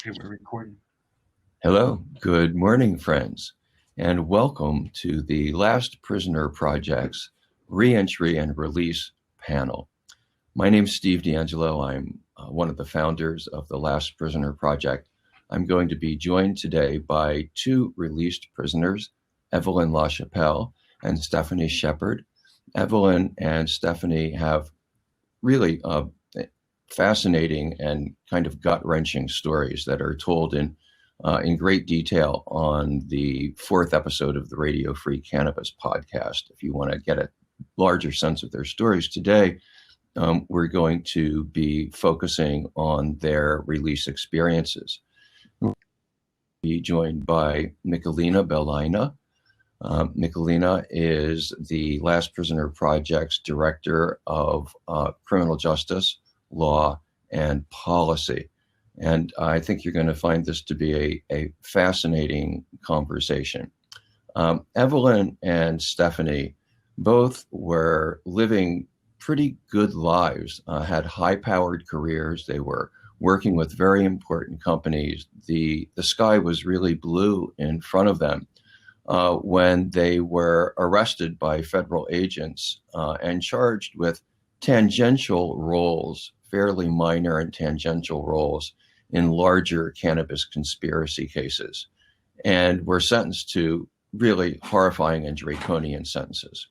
Okay, we're recording. Hello, good morning, friends, and welcome to the Last Prisoner Project's Reentry and Release panel. My name is Steve D'Angelo. I'm one of the founders of the Last Prisoner Project. I'm going to be joined today by two released prisoners, Evelyn LaChapelle and Stephanie Shepard. Evelyn and Stephanie have really fascinating and kind of gut-wrenching stories that are told in great detail on the fourth episode of the Radio Free Cannabis podcast. If you want to get a larger sense of their stories today, we're going to be focusing on their release experiences. We'll be joined by Michelina Belaina. Michelina is the Last Prisoner Project's Director of Criminal Justice, Law, and Policy. And I think you're going to find this to be a fascinating conversation. Evelyn and Stephanie both were living pretty good lives, had high-powered careers. They were working with very important companies. The sky was really blue in front of them when they were arrested by federal agents and charged with tangential roles, fairly minor and tangential roles in larger cannabis conspiracy cases, and were sentenced to really horrifying and draconian sentences.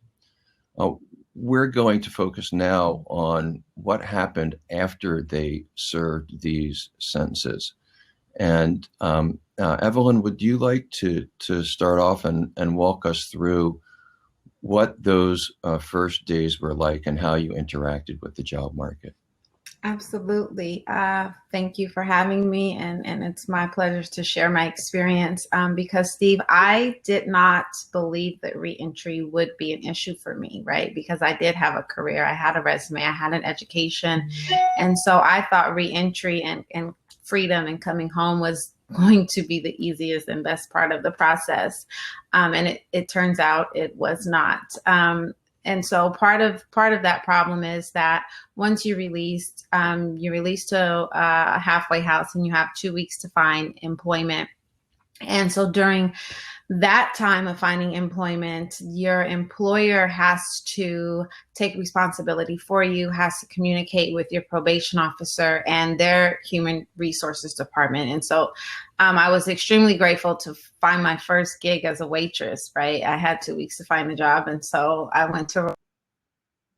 We're going to focus now on what happened after they served these sentences. And Evelyn, would you like to start off and walk us through what those first days were like and how you interacted with the job market? Absolutely. Thank you for having me. And it's my pleasure to share my experience because, Steve, I did not believe that reentry would be an issue for me, right? Because I did have a career, I had a resume, I had an education. And so I thought reentry and freedom and coming home was going to be the easiest and best part of the process. And it turns out it was not. And so part of that problem is that once you're released to a halfway house and you have 2 weeks to find employment. And so during that time of finding employment, your employer has to take responsibility for you, has to communicate with your probation officer and their human resources department. And so I was extremely grateful to find my first gig as a waitress, right? I had 2 weeks to find a job. And so I went to,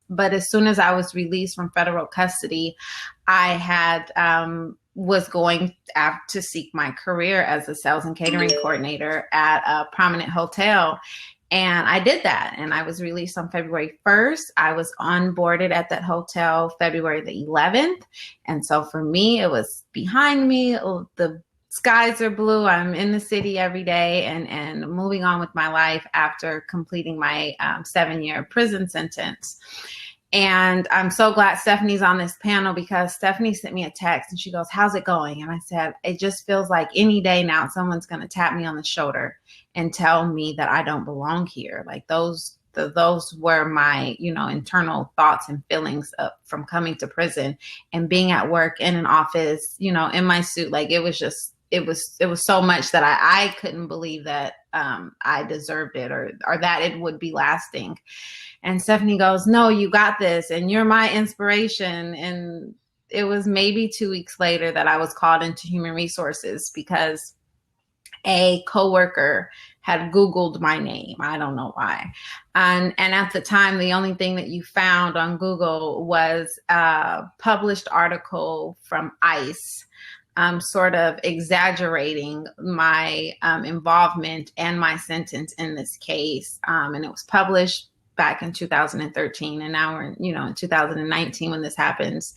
but as soon as I was released from federal custody, I had, was going to seek my career as a sales and catering coordinator at a prominent hotel. And I did that. And I was released on February 1st. I was onboarded at that hotel February the 11th. And so for me, it was behind me. The skies are blue. I'm in the city every day and moving on with my life after completing my 7-year prison sentence. And I'm so glad Stephanie's on this panel because Stephanie sent me a text and she goes, "How's it going?" And I said, "It just feels like any day now someone's going to tap me on the shoulder and tell me that I don't belong here." Like those were my, internal thoughts and feelings from coming to prison and being at work in an office, in my suit. Like it was so much that I couldn't believe that I deserved it or that it would be lasting. And Stephanie goes, "No, you got this. And you're my inspiration." And it was maybe 2 weeks later that I was called into human resources because a coworker had Googled my name. I don't know why. And at the time, the only thing that you found on Google was a published article from ICE, sort of exaggerating my involvement and my sentence in this case. And it was published back in 2013, and now we're in 2019 when this happens.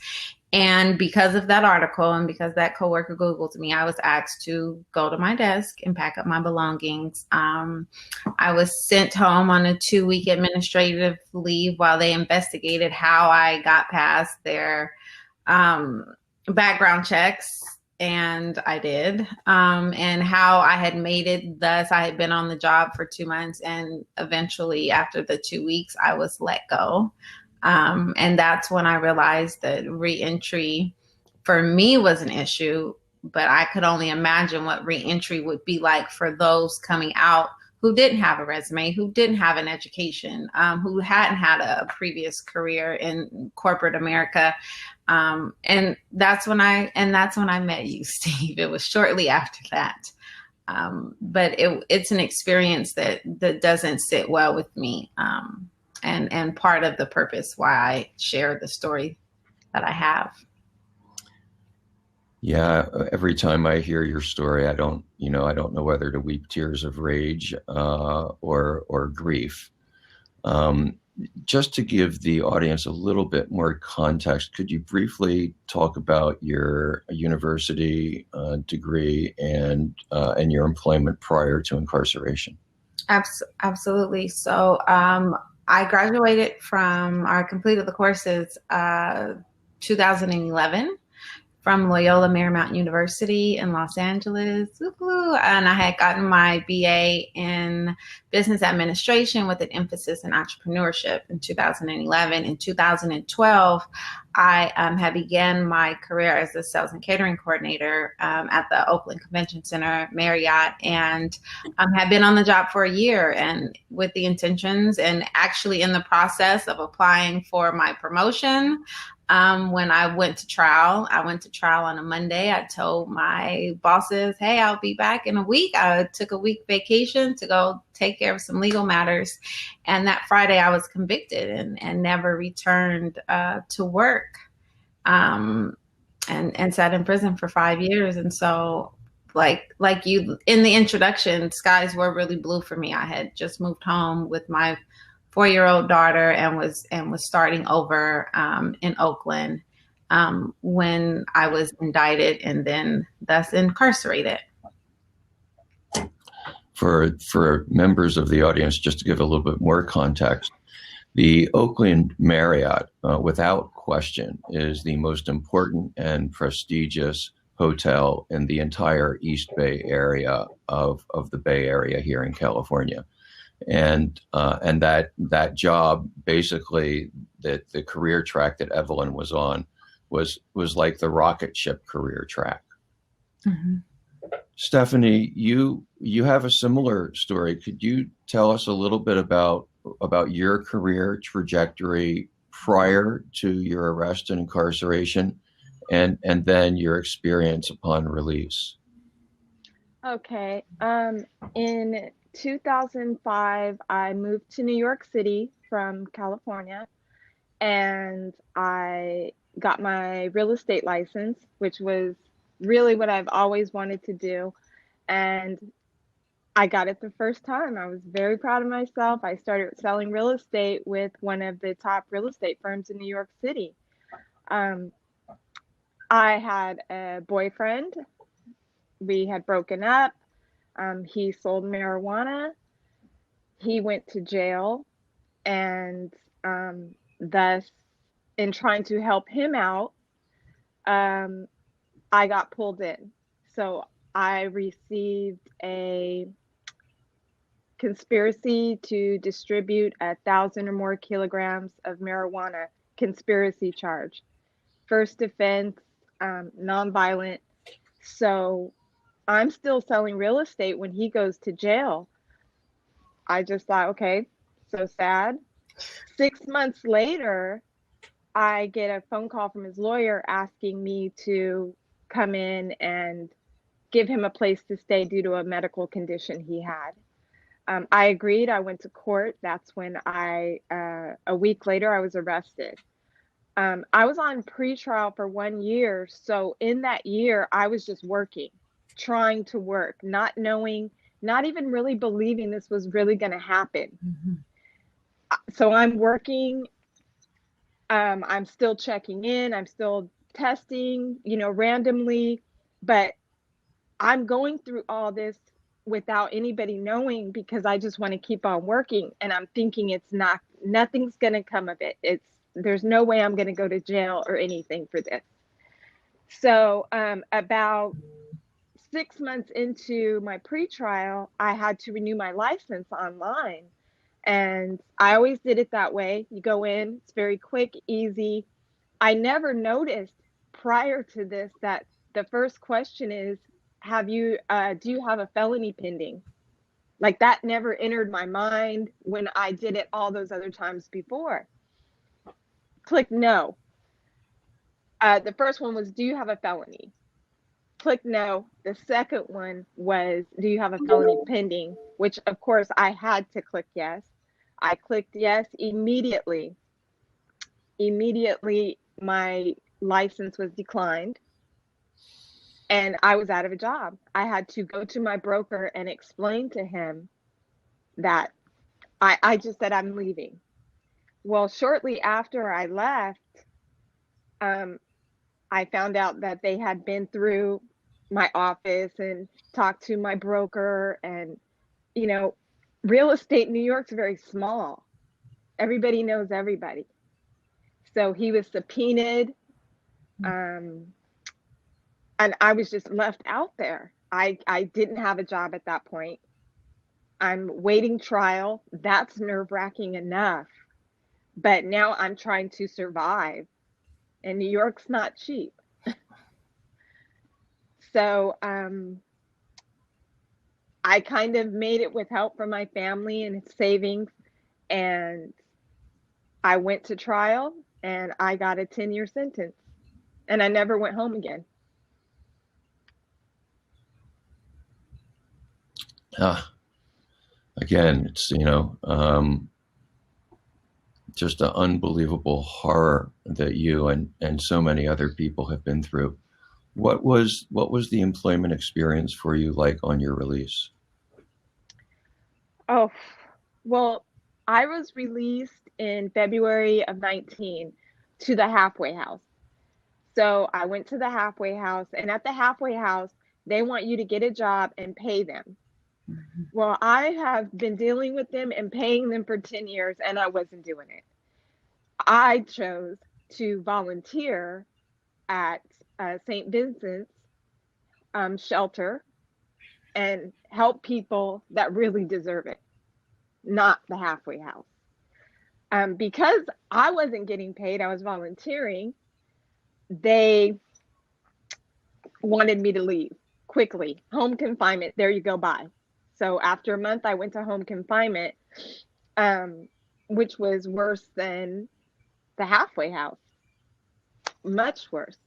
And because of that article and because that coworker Googled me, I was asked to go to my desk and pack up my belongings. I was sent home on a 2-week administrative leave while they investigated how I got past their background checks. And I did, and how I had made it. Thus, I had been on the job for 2 months, and eventually, after the 2 weeks, I was let go. And that's when I realized that reentry for me was an issue but I could only imagine what reentry would be like for those coming out who didn't have a resume, who didn't have an education, who hadn't had a previous career in corporate America. And that's when I met you, Steve. It was shortly after that. But it's an experience that doesn't sit well with me. And part of the purpose why I share the story that I have. Yeah, every time I hear your story, I don't know whether to weep tears of rage or grief. Um, just to give the audience a little bit more context, could you briefly talk about your university degree and your employment prior to incarceration? Absolutely. So I graduated I completed the courses 2011 from Loyola Marymount University in Los Angeles. Woo-hoo. And I had gotten my BA in business administration with an emphasis in entrepreneurship in 2011. In 2012, I had began my career as a sales and catering coordinator at the Oakland Convention Center Marriott, and had been on the job for a year, and with the intentions and actually in the process of applying for my promotion. When I went to trial on a Monday. I told my bosses, hey, I'll be back in a week. I took a week vacation to go take care of some legal matters. And that Friday I was convicted and never returned to work, and sat in prison for 5 years. And so like you in the introduction, skies were really blue for me. I had just moved home with my 4-year-old daughter and was starting over in Oakland when I was indicted and then thus incarcerated. For members of the audience, just to give a little bit more context, the Oakland Marriott, without question, is the most important and prestigious hotel in the entire East Bay area of the Bay Area here in California. And that job, basically, that the career track that Evelyn was on was like the rocket ship career track. Mm-hmm. Stephanie, you have a similar story. Could you tell us a little bit about your career trajectory prior to your arrest and incarceration, and then your experience upon release? Okay. In 2005, I moved to New York City from California, and I got my real estate license, which was really what I've always wanted to do. And I got it the first time. I was very proud of myself. I started selling real estate with one of the top real estate firms in New York City. I had a boyfriend. We had broken up. He sold marijuana. He went to jail, and thus, in trying to help him out, I got pulled in. So I received a conspiracy to distribute 1,000 or more kilograms of marijuana conspiracy charge. First offense, nonviolent. So I'm still selling real estate when he goes to jail. I just thought, okay, so sad. 6 months later, I get a phone call from his lawyer asking me to come in and give him a place to stay due to a medical condition he had. I agreed. I went to court. That's when a week later, I was arrested. I was on pretrial for 1 year. So in that year, I was just working, trying to work, not knowing, not even really believing this was really going to happen. Mm-hmm. So I'm working. I'm still checking in. I'm still testing, randomly, but I'm going through all this without anybody knowing because I just want to keep on working. And I'm thinking nothing's going to come of it. There's no way I'm going to go to jail or anything for this. So about 6 months into my pretrial, I had to renew my license online. And I always did it that way. You go in, it's very quick, easy. I never noticed prior to this that the first question is, do you have a felony pending? Like, that never entered my mind when I did it all those other times before. Click no. The first one was, do you have a felony? Click no. The second one was, do you have a felony pending? Which, of course, I had to click yes. I clicked yes immediately. Immediately, my license was declined and I was out of a job. I had to go to my broker and explain to him that I just said I'm leaving. Well, shortly after I left, I found out that they had been through my office and talked to my broker. And, you know, real estate in New York's very small. Everybody knows everybody. So he was subpoenaed. And I was just left out there. I didn't have a job at that point. I'm waiting trial. That's nerve-wracking enough. But now I'm trying to survive. And New York's not cheap. So I kind of made it with help from my family and savings. And I went to trial and I got a 10-year sentence. And I never went home again. Again, it's, just an unbelievable horror that you and so many other people have been through. What was the employment experience for you like on your release? Oh, well, I was released in February of 19 to the halfway house. So I went to the halfway house, and at the halfway house, they want you to get a job and pay them. Mm-hmm. Well, I have been dealing with them and paying them for 10 years, and I wasn't doing it. I chose to volunteer at St. Vincent's shelter and help people that really deserve it, not the halfway house. Because I wasn't getting paid, I was volunteering, they wanted me to leave quickly. Home confinement, there you go, bye. So after a month, I went to home confinement, which was worse than the halfway house, much worse.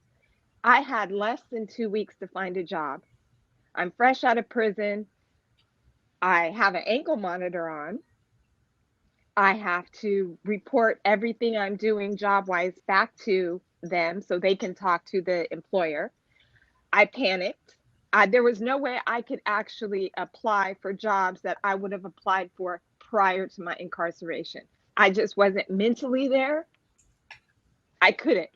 I had less than 2 weeks to find a job. I'm fresh out of prison. I have an ankle monitor on. I have to report everything I'm doing job-wise back to them so they can talk to the employer. I panicked. There was no way I could actually apply for jobs that I would have applied for prior to my incarceration. I just wasn't mentally there. I couldn't.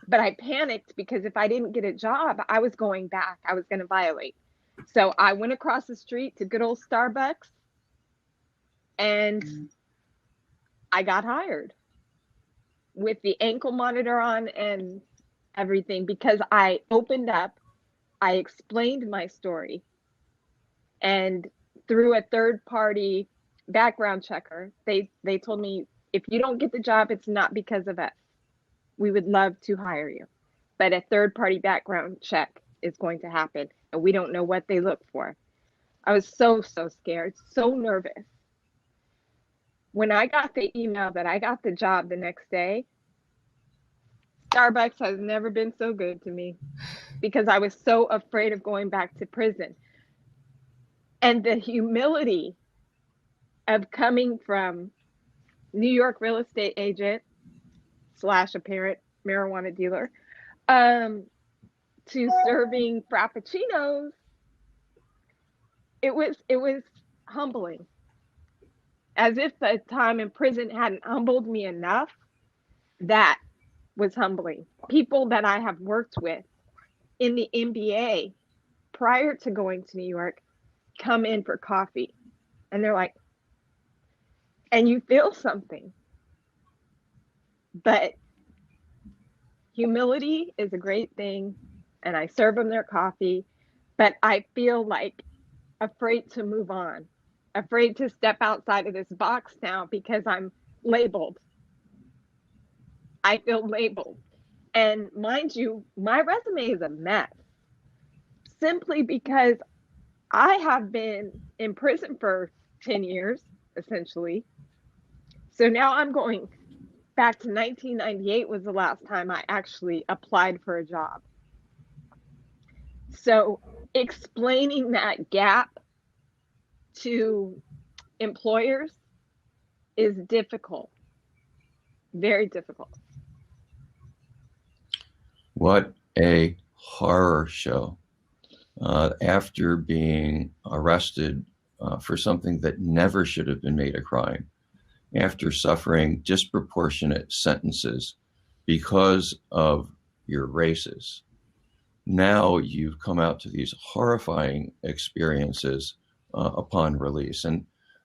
But I panicked because if I didn't get a job, I was going back. I was going to violate. So I went across the street to good old Starbucks and I got hired with the ankle monitor on and everything because I opened up, I explained my story, and through a third-party background checker, they told me, if you don't get the job, it's not because of us. We would love to hire you, but a third-party background check is going to happen, and we don't know what they look for. I was so scared, so nervous. When I got the email that I got the job the next day, Starbucks has never been so good to me because I was so afraid of going back to prison. And the humility of coming from New York real estate agent / apparent marijuana dealer to serving frappuccinos, it was humbling. As if the time in prison hadn't humbled me enough, that was humbling. People that I have worked with in the NBA prior to going to New York come in for coffee and they're like, and you feel something. But humility is a great thing, and I serve them their coffee, but I feel like afraid to move on, afraid to step outside of this box now because I'm labeled. I feel labeled. And mind you, my resume is a mess. simply because I have been in prison for 10 years, essentially. So now I'm going back to 1998 was the last time I actually applied for a job. So explaining that gap to employers is difficult, very difficult. What a horror show. After being arrested for something that never should have been made a crime, after suffering disproportionate sentences because of your races, now you've come out to these horrifying experiences upon release. And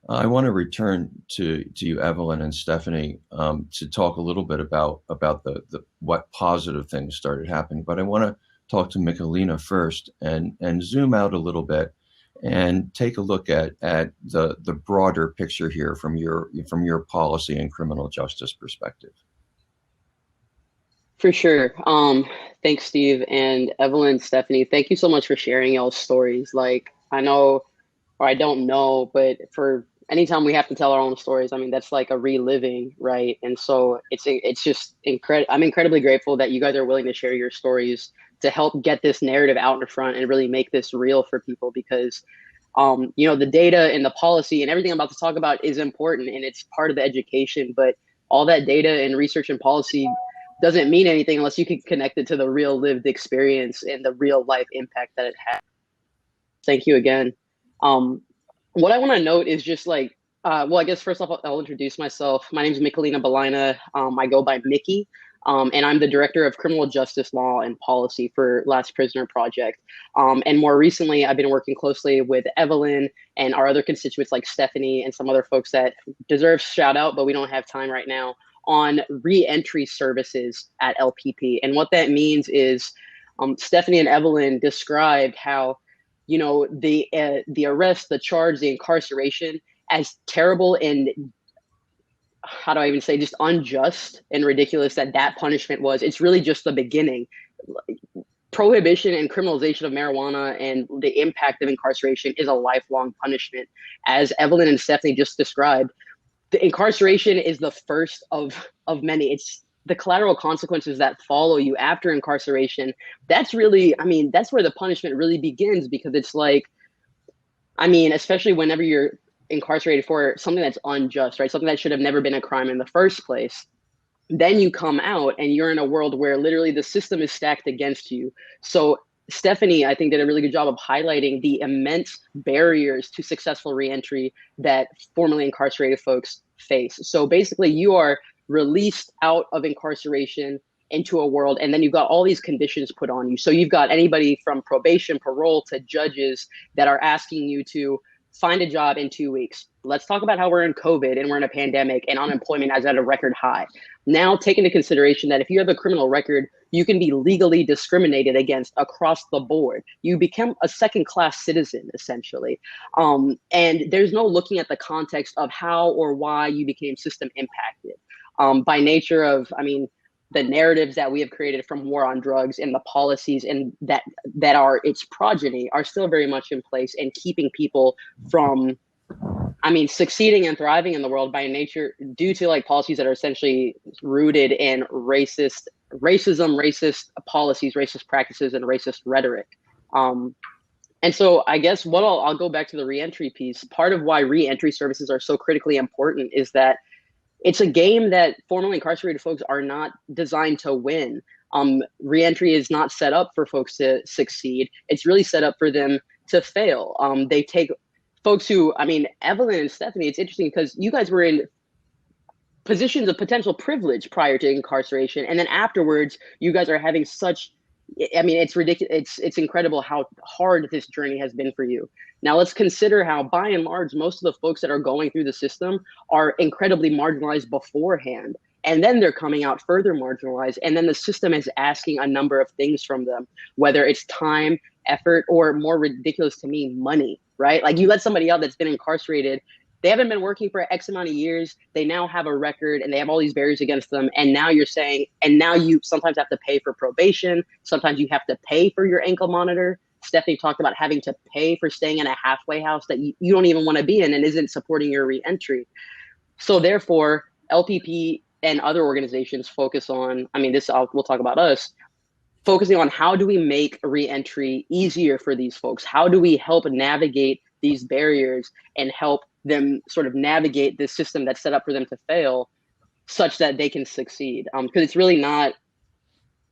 I want to return to you, Evelyn and Stephanie, to talk a little bit about the what positive things started happening. But I want to talk to Michelina first and zoom out a little bit and take a look at the broader picture here from your policy and criminal justice perspective. For sure. Thanks, Steve, and Evelyn, Stephanie. Thank you so much for sharing y'all's stories. Like, I know, or I don't know, but for anytime we have to tell our own stories, I mean, that's like a reliving, right? And so it's just incredible. I'm incredibly grateful that you guys are willing to share your stories to help get this narrative out in front and really make this real for people, because you know, the data and the policy and everything I'm about to talk about is important and it's part of the education, but all that data and research and policy doesn't mean anything unless you can connect it to the real lived experience and the real life impact that it has. Thank you again. What I want to note is just like, well, I guess first off, I'll introduce myself. My name is Michelina Belina. I go by Mickey, and I'm the Director of Criminal Justice Law and Policy for Last Prisoner Project. And more recently, I've been working closely with Evelyn and our other constituents like Stephanie and some other folks that deserve shout out, but we don't have time right now, on re-entry services at LPP. And what that means is Stephanie and Evelyn described how, you know, the arrest, the charge, the incarceration, as terrible and, how do I even say, just unjust and ridiculous that punishment was. It's really just the beginning. Prohibition and criminalization of marijuana and the impact of incarceration is a lifelong punishment. As Evelyn and Stephanie just described, the incarceration is the first of many. It's the collateral consequences that follow you after incarceration. That's really, I mean, that's where the punishment really begins, because it's like, I mean, especially whenever you're incarcerated for something that's unjust, right? Something that should have never been a crime in the first place. Then you come out and you're in a world where literally the system is stacked against you. So Stephanie, I think, did a really good job of highlighting the immense barriers to successful reentry that formerly incarcerated folks face. So basically, you are released out of incarceration into a world, and then you've got all these conditions put on you. So you've got anybody from probation, parole, to judges that are asking you to find a job in 2 weeks. Let's talk about how we're in COVID and we're in a pandemic and unemployment is at a record high. Now take into consideration that if you have a criminal record, you can be legally discriminated against across the board. You become a second-class citizen, essentially. And there's no looking at the context of how or why you became system impacted. By nature of, I mean, the narratives that we have created from war on drugs and the policies and that are its progeny are still very much in place and keeping people from, I mean, succeeding and thriving in the world by nature due to like policies that are essentially rooted in racism, racist policies, racist practices, and racist rhetoric. And so I guess what I'll go back to the reentry piece. Part of why reentry services are so critically important is that it's a game that formerly incarcerated folks are not designed to win. Reentry is not set up for folks to succeed. It's really set up for them to fail. They take folks who, I mean, Evelyn and Stephanie, it's interesting because you guys were in positions of potential privilege prior to incarceration. And then afterwards, you guys are having such, I mean, it's ridiculous. It's incredible how hard this journey has been for you. Now let's consider how, by and large, most of the folks that are going through the system are incredibly marginalized beforehand. And then they're coming out further marginalized. And then the system is asking a number of things from them, whether it's time, effort, or more ridiculous to me, money, right? Like you let somebody out that's been incarcerated, they haven't been working for X amount of years. They now have a record and they have all these barriers against them. And now you're saying, and now you sometimes have to pay for probation. Sometimes you have to pay for your ankle monitor. Stephanie talked about having to pay for staying in a halfway house that you don't even want to be in and isn't supporting your reentry. So therefore, LPP and other organizations focus on, I mean, we'll talk about us, focusing on how do we make reentry easier for these folks? How do we help navigate these barriers and help them sort of navigate this system that's set up for them to fail such that they can succeed? Because it's really not,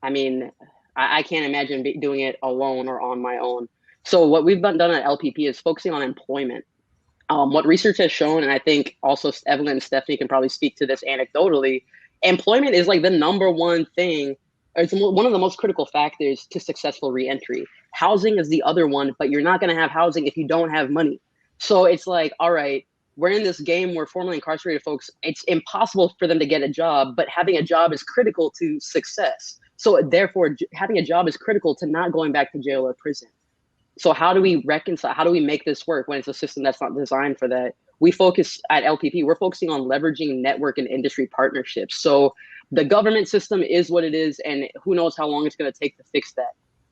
I mean, I can't imagine doing it alone or on my own. So what we've done at LPP is focusing on employment. What research has shown, and I think also Evelyn and Stephanie can probably speak to this anecdotally, employment is like the number one thing, or it's one of the most critical factors to successful reentry. Housing is the other one, but you're not going to have housing if you don't have money. So it's like, all right, we're in this game where formerly incarcerated folks, it's impossible for them to get a job, but having a job is critical to success. So therefore, having a job is critical to not going back to jail or prison. So how do we reconcile, how do we make this work when it's a system that's not designed for that? We focus at LPP, we're focusing on leveraging network and industry partnerships. So the government system is what it is, and who knows how long it's going to take to fix that.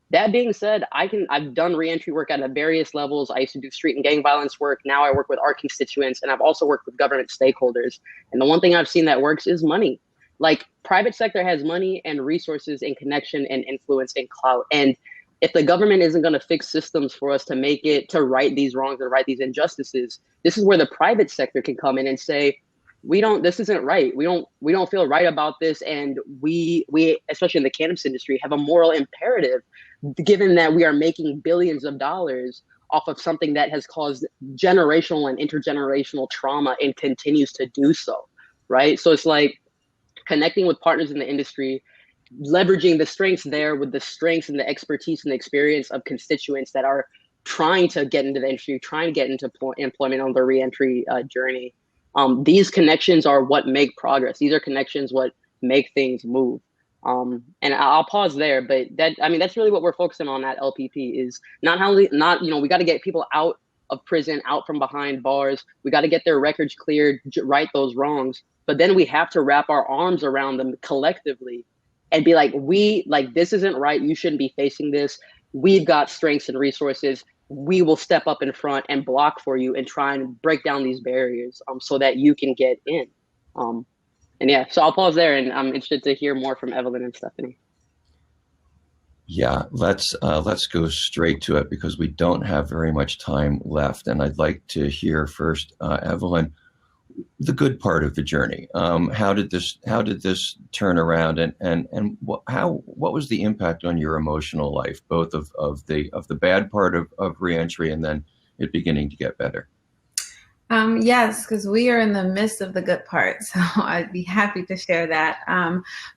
That being said, I've done reentry work at various levels. I used to do street and gang violence work. Now I work with our constituents, and I've also worked with government stakeholders. And the one thing I've seen that works is money. Like, private sector has money and resources and connection and influence and clout. And if the government isn't going to fix systems for us to right these wrongs and right these injustices, this is where the private sector can come in and say, this isn't right. We don't feel right about this. And we, especially in the cannabis industry, have a moral imperative, given that we are making billions of dollars off of something that has caused generational and intergenerational trauma and continues to do so. Right. So it's like connecting with partners in the industry, leveraging the strengths there with the strengths and the expertise and the experience of constituents that are trying to get into the industry, trying to get into employment on their reentry journey. These connections are what make progress. These are connections what make things move. And I'll pause there, but that's really what we're focusing on at LPP is we got to get people out of prison, out from behind bars. We got to get their records cleared, right those wrongs. But then we have to wrap our arms around them collectively and be like, this isn't right. You shouldn't be facing this. We've got strengths and resources. We will step up in front and block for you and try and break down these barriers so that you can get in. So I'll pause there, and I'm interested to hear more from Evelyn and Stephanie. Yeah, let's go straight to it because we don't have very much time left. And I'd like to hear first, Evelyn, the good part of the journey. How did this turn around, and what was the impact on your emotional life, both of the bad part of reentry and then it beginning to get better? Yes, because we are in the midst of the good part, so I'd be happy to share that.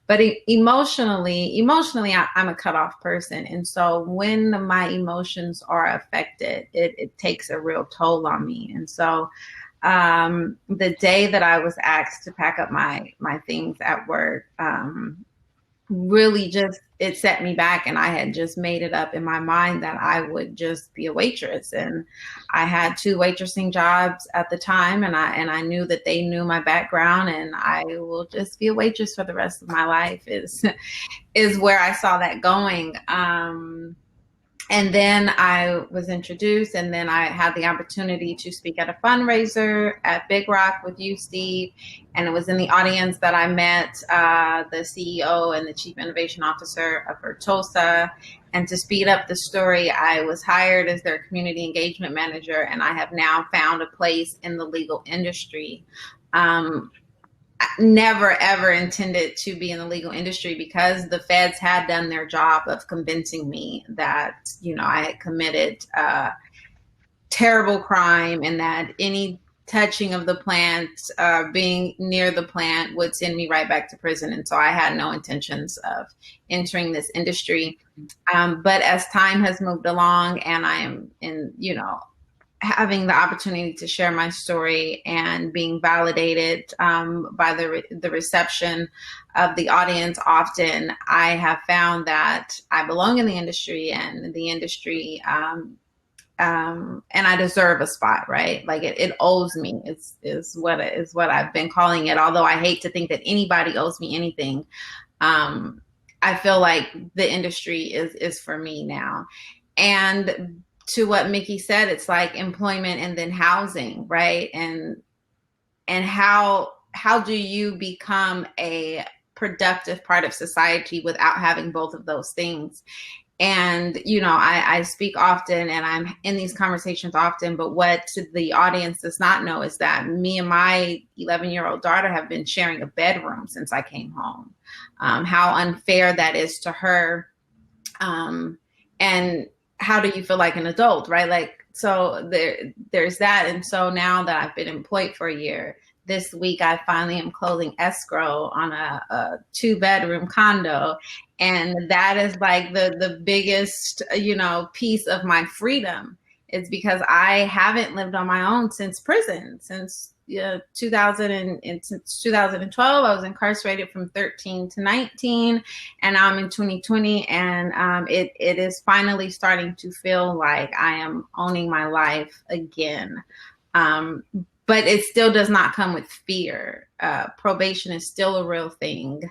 But emotionally, I'm a cutoff person, and so when my emotions are affected, it takes a real toll on me. And so the day that I was asked to pack up my things at work, really it set me back, and I had just made it up in my mind that I would just be a waitress. And I had 2 waitressing jobs at the time, and I knew that they knew my background, and I will just be a waitress for the rest of my life is where I saw that going. And then I was introduced, and then I had the opportunity to speak at a fundraiser at Big Rock with you, Steve. And it was in the audience that I met the CEO and the Chief Innovation Officer of Vertosa. And to speed up the story, I was hired as their community engagement manager, and I have now found a place in the legal industry. Never, ever intended to be in the legal industry because the feds had done their job of convincing me that, I had committed terrible crime and that any touching of the plant, being near the plant would send me right back to prison. And so I had no intentions of entering this industry. But as time has moved along and I am having the opportunity to share my story and being validated by the reception of the audience, often I have found that I belong in the industry, and the industry, and I deserve a spot, right? Like it owes me. Is what I've been calling it. Although I hate to think that anybody owes me anything, I feel like the industry is for me now. And to what Mickey said, it's like employment and then housing, right? And how do you become a productive part of society without having both of those things? And, you know, I speak often and I'm in these conversations often, but what the audience does not know is that me and my 11-year-old daughter have been sharing a bedroom since I came home. How unfair that is to her. And how do you feel like an adult, right? Like, so there's that. And so now that I've been employed for a year, this week I finally am closing escrow on a 2-bedroom condo. And that is like the biggest, you know, piece of my freedom. It's because I haven't lived on my own since prison, since 2012. I was incarcerated from 13 to 19, and I'm in 2020, and it is finally starting to feel like I am owning my life again. But it still does not come with fear. Probation is still a real thing.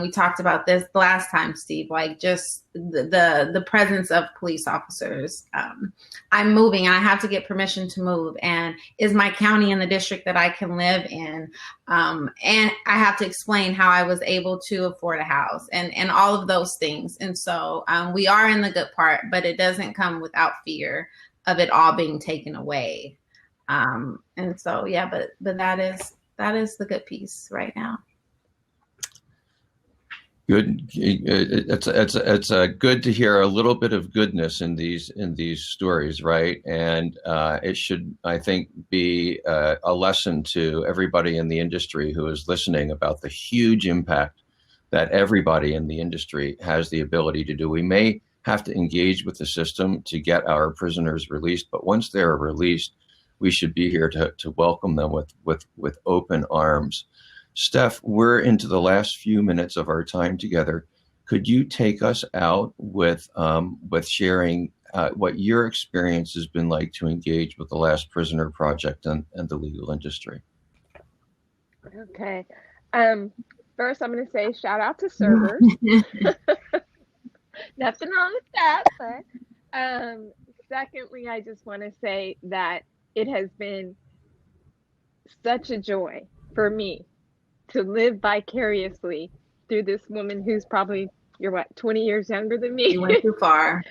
We talked about this the last time, Steve, like just the presence of police officers. I'm moving and I have to get permission to move. And is my county in the district that I can live in? And I have to explain how I was able to afford a house and all of those things. And so we are in the good part, but it doesn't come without fear of it all being taken away. And so, yeah, but that is the good piece right now. Good. It's good to hear a little bit of goodness in these stories, right? And it should, I think, be a lesson to everybody in the industry who is listening about the huge impact that everybody in the industry has the ability to do. We may have to engage with the system to get our prisoners released, but once they're released, we should be here to welcome them with open arms. Steph, we're into the last few minutes of our time together. Could you take us out with sharing what your experience has been like to engage with the Last Prisoner Project and the legal industry? Okay. First, I'm going to say shout out to servers. Nothing wrong with that. But secondly, I just want to say that it has been such a joy for me to live vicariously through this woman who's probably, you're what, 20 years younger than me? You went too far.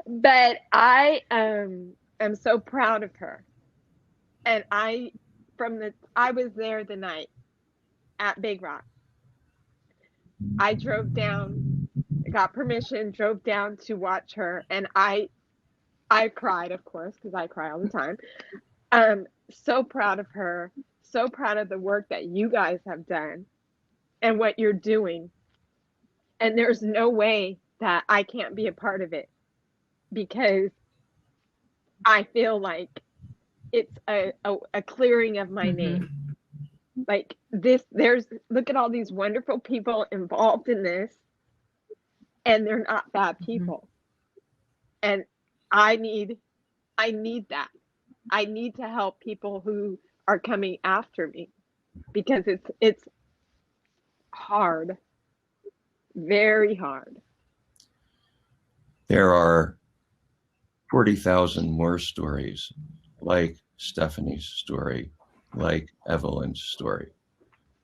but I am so proud of her. And I was there the night at Big Rock. I drove down, got permission, drove down to watch her, and I cried, of course, because I cry all the time. So proud of her, so proud of the work that you guys have done and what you're doing. And there's no way that I can't be a part of it, because I feel like it's a clearing of my name. Like this, look at all these wonderful people involved in this, and they're not bad people. And I need that. I need to help people who are coming after me, because it's hard, very hard. There are 40,000 more stories like Stephanie's story, like Evelyn's story.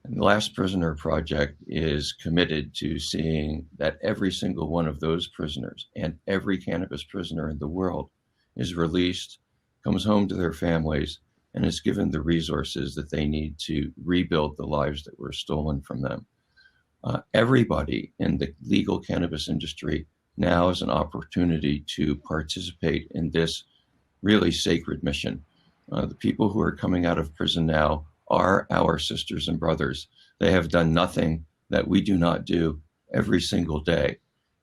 And the Last Prisoner Project is committed to seeing that every single one of those prisoners and every cannabis prisoner in the world is released, comes home to their families, and is given the resources that they need to rebuild the lives that were stolen from them. Everybody in the legal cannabis industry now has an opportunity to participate in this really sacred mission. The people who are coming out of prison now are our sisters and brothers. They have done nothing that we do not do every single day.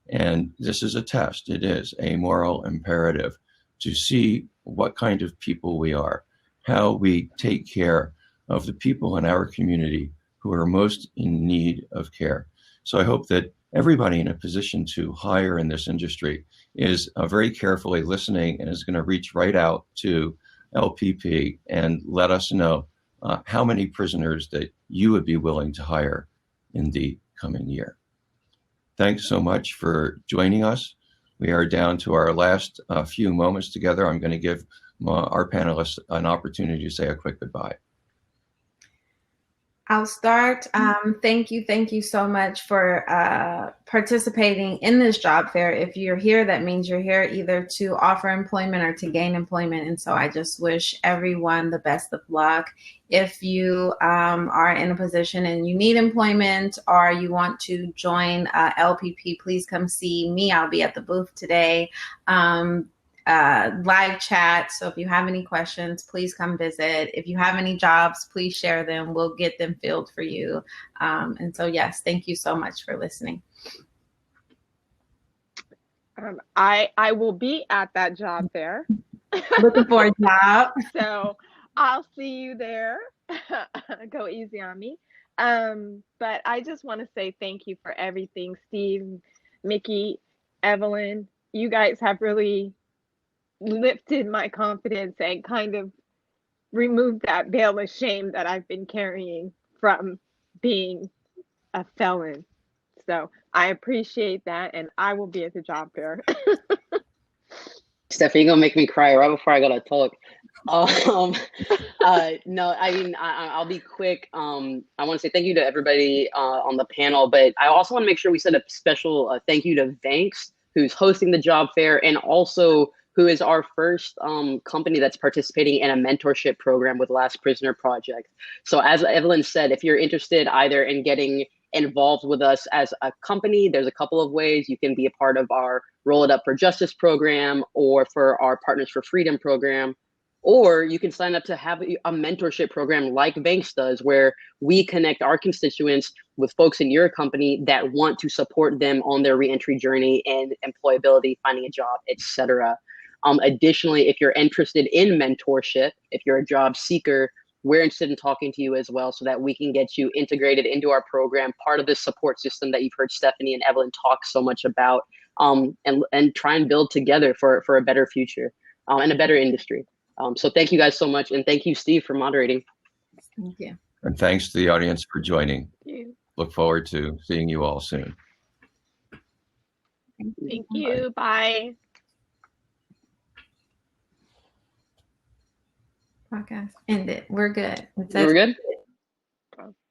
And this is a test. It is a moral imperative to see what kind of people we are, how we take care of the people in our community who are most in need of care. So I hope that everybody in a position to hire in this industry is very carefully listening and is going to reach right out to LPP and let us know how many prisoners that you would be willing to hire in the coming year. Thanks so much for joining us. We are down to our last few moments together. I'm going to give our panelists an opportunity to say a quick goodbye. I'll start. Thank you so much for participating in this job fair. If you're here, that means you're here either to offer employment or to gain employment. And so I just wish everyone the best of luck. If you are in a position and you need employment or you want to join LPP, please come see me. I'll be at the booth today. Live chat. So if you have any questions, please come visit. If you have any jobs, please share them. We'll get them filled for you. And so, yes, thank you so much for listening. I will be at that job fair. Looking for a job. So I'll see you there. Go easy on me. But I just want to say thank you for everything, Steve, Mickey, Evelyn. You guys have really lifted my confidence and kind of removed that veil of shame that I've been carrying from being a felon. So I appreciate that, and I will be at the job fair. Stephanie, you're gonna make me cry right before I gotta talk. No, I mean, I'll be quick. I want to say thank you to everybody on the panel, but I also want to make sure we send a special thank you to Vangst, who's hosting the job fair, and also who is our first company that's participating in a mentorship program with Last Prisoner Project. So as Evelyn said, if you're interested either in getting involved with us as a company, there's a couple of ways. You can be a part of our Roll It Up for Justice program or for our Partners for Freedom program, or you can sign up to have a mentorship program like Vangst does, where we connect our constituents with folks in your company that want to support them on their reentry journey and employability, finding a job, etc. Additionally, if you're interested in mentorship, if you're a job seeker, we're interested in talking to you as well so that we can get you integrated into our program, part of this support system that you've heard Stephanie and Evelyn talk so much about, and try and build together for a better future and a better industry. So thank you guys so much. And thank you, Steve, for moderating. Thank you. And thanks to the audience for joining. Look forward to seeing you all soon. Thank you. Bye. Podcast ended. We're good. We're good?